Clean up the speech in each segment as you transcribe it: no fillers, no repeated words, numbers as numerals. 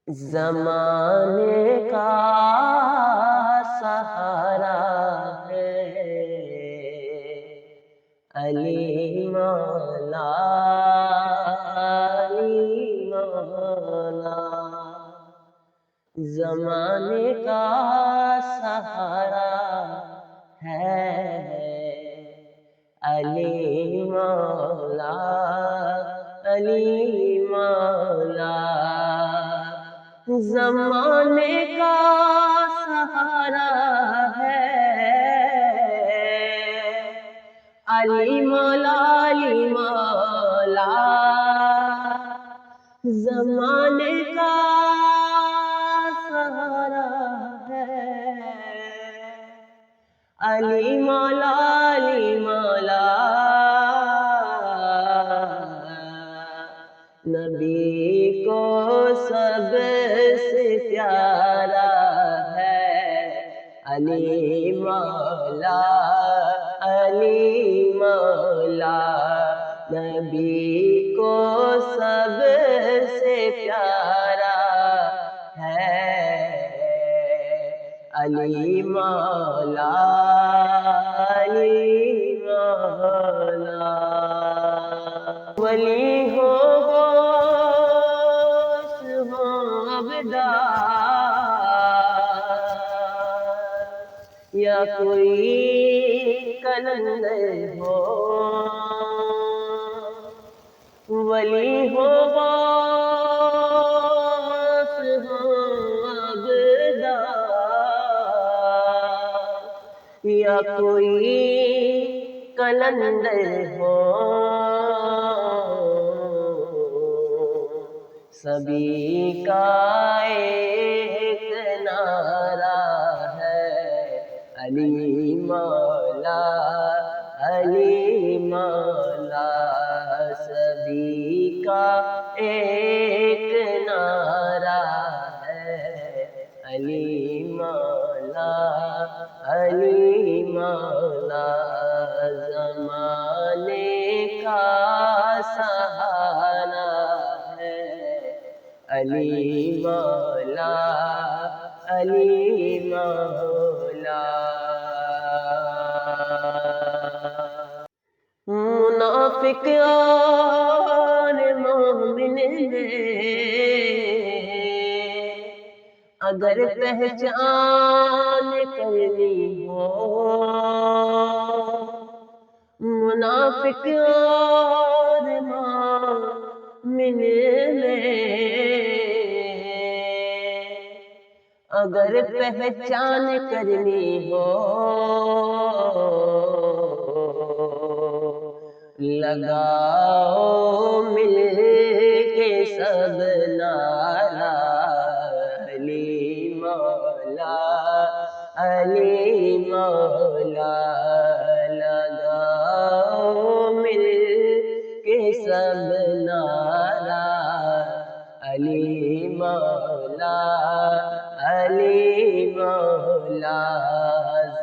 زمانے کا سہارا ہے علی مولا، علی مولا۔ زمانے کا سہارا ہے علی مولا، علی مولا۔ زمانے کا سہارا ہے علی مولا، علی مولا۔ زمانے کا سہارا ہے علی مولا، علی مولا۔ نبی کو سب سے پیارا ہے علی مولا، علی مولا۔ نبی کو سب سے پیارا ہے علی مولا، علی مولا۔ ولی ہو غوث ہو عبدال یا کوئی کلندر ہو، ولی ہو غوث ہو عبدال یا کوئی کلندر ہو، سبھی کا ایک نعرہ ہے علی مولا، علی مولا۔ سبھی کا ایک نعرہ ہے علی مولا، علی مولا۔ زمانے کا سہارا علی مولا، علی مولا۔ منافق اور مومن میں اگر پہچان کرنی ہو، منافق اور مومن میں اگر پہچان کرنی ہو، لگاؤ مل کے سب نعرہ علی مولا، علی مولا۔ لگاؤ مل کے سب نعرہ علی مولا، علی مولا۔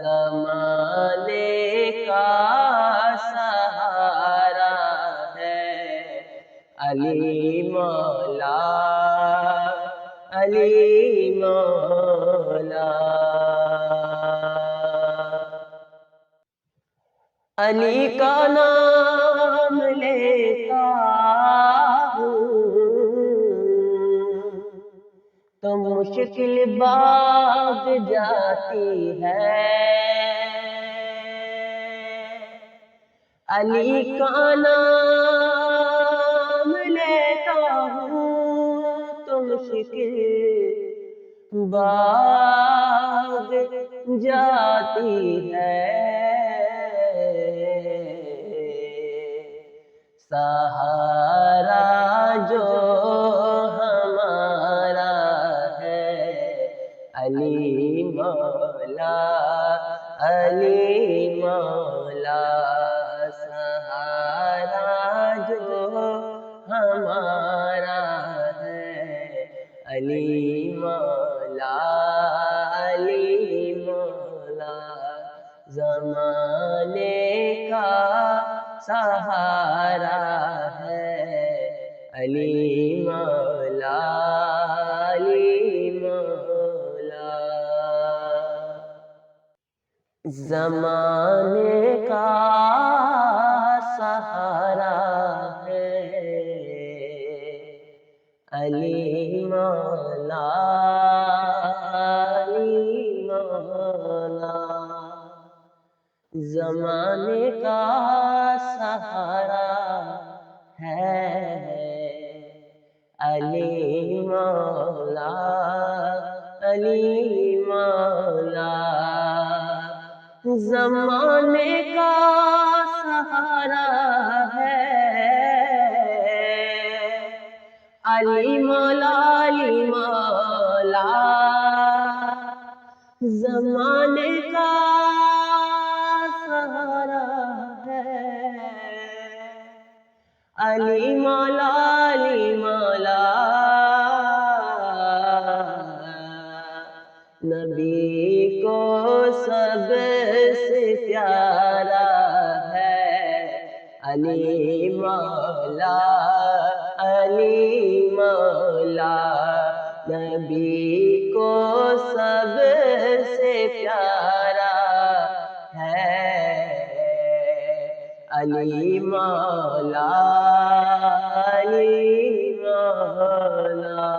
زمانے کا سہارا ہے علی مولا، علی مولا۔ علی کا نام لیتا ہوں تو مشکل بھاگ جاتی ہے، علی کا نام لیتا ہوں تو مشکل بھاگ جاتی ہے، سہارا جو ہمارا ہے علی مولا، علی مولا۔ سہارا جو ہمارا ہے علی مولا، علی مولا۔ زمانے کا سہارا ہے علی مولا، علی زمانے کا سہارا ہے علی مولا، علی مولا، زمانے کا سہارا ہے علی مولا، علی مولا، زمانے کا سہارا ہے علی مولا، علی مولا، زمانے کا سہارا ہے علی مولا، علی مولا، نبی کو سب سے پیارا ہے علی مولا، علی مولا، نبی کو سب سے پیارا ہے علی مولا، علی مولا۔